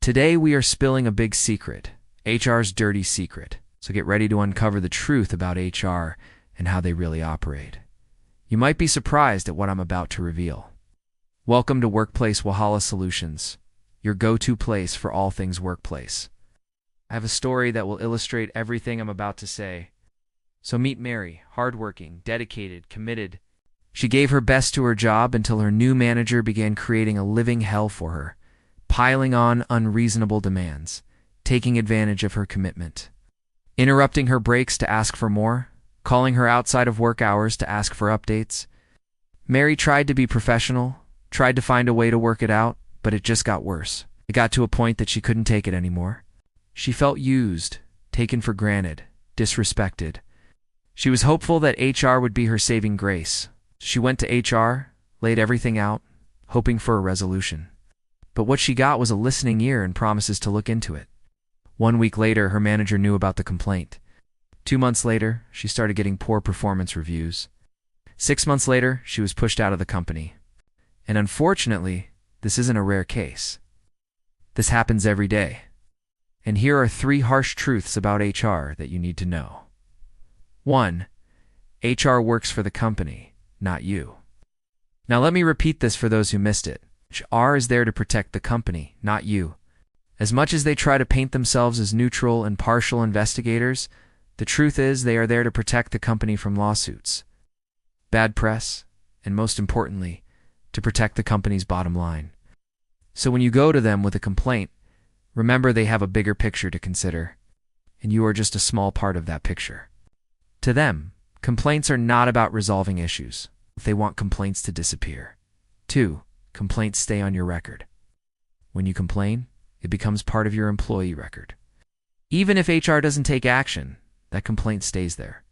Today we are spilling a big secret, HR's dirty secret. So get ready to uncover the truth about HR and how they really operate. You might be surprised at what I'm about to reveal. Welcome to Workplace Wahala Solutions, your go-to place for all things workplace. I have a story that will illustrate everything I'm about to say. So meet Mary, hardworking, dedicated, committed. She gave her best to her job until her new manager began creating a living hell for her, piling on unreasonable demands, taking advantage of her commitment, interrupting her breaks to ask for more, calling her outside of work hours to ask for updates. Mary tried to be professional, tried to find a way to work it out, but it just got worse. It got to a point that she couldn't take it anymore. She felt used, taken for granted, disrespected. She was hopeful that HR would be her saving grace. She went to HR, laid everything out, hoping for a resolution. But what she got was a listening ear and promises to look into it. 1 week later, her manager knew about the complaint. 2 months later, she started getting poor performance reviews. 6 months later, she was pushed out of the company. And unfortunately, this isn't a rare case. This happens every day. And here are 3 harsh truths about HR that you need to know. 1. HR works for the company, not you. Now let me repeat this for those who missed it. HR is there to protect the company, not you. As much as they try to paint themselves as neutral and partial investigators, the truth is they are there to protect the company from lawsuits, bad press, and most importantly, to protect the company's bottom line. So when you go to them with a complaint, remember they have a bigger picture to consider, and you are just a small part of that picture. To them, complaints are not about resolving issues. They want complaints to disappear. 2. Complaints stay on your record. When you complain, it becomes part of your employee record. Even if HR doesn't take action, that complaint stays there.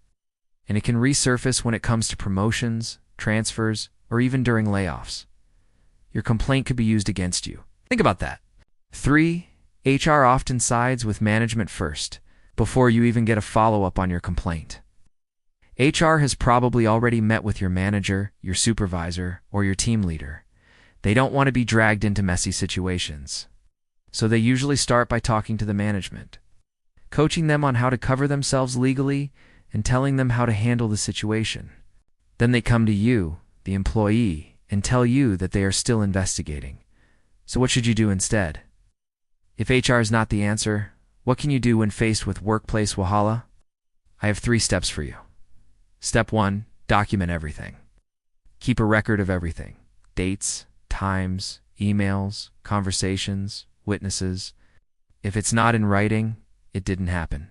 And it can resurface when it comes to promotions, transfers, or even during layoffs. Your complaint could be used against you. Think about that. 3. HR often sides with management first, before you even get a follow-up on your complaint. HR has probably already met with your manager, your supervisor, or your team leader. They don't want to be dragged into messy situations. So they usually start by talking to the management, coaching them on how to cover themselves legally and telling them how to handle the situation. Then they come to you, the employee, and tell you that they are still investigating. So what should you do instead? If HR is not the answer, what can you do when faced with workplace wahala? I have 3 steps for you. Step 1, document everything. Keep a record of everything. Dates, times, emails, conversations, witnesses. If it's not in writing, it didn't happen.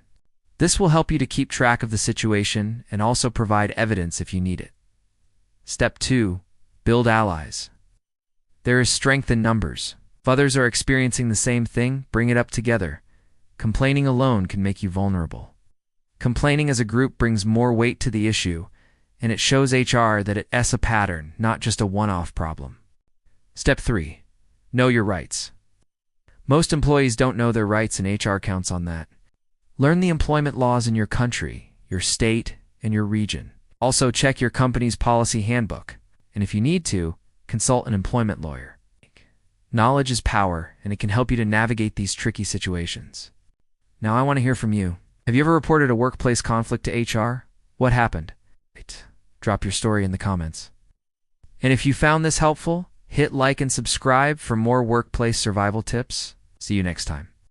This will help you to keep track of the situation and also provide evidence if you need it. Step 2, build allies. There is strength in numbers. If others are experiencing the same thing, bring it up together. Complaining alone can make you vulnerable. Complaining as a group brings more weight to the issue, and it shows HR that it's a pattern, not just a one-off problem. Step 3, know your rights. Most employees don't know their rights, and HR counts on that. Learn the employment laws in your country, your state, and your region. Also, check your company's policy handbook, and if you need to, consult an employment lawyer. Knowledge is power, and it can help you to navigate these tricky situations. Now I want to hear from you. Have you ever reported a workplace conflict to HR? What happened? Drop your story in the comments. And if you found this helpful, hit like and subscribe for more workplace survival tips. See you next time.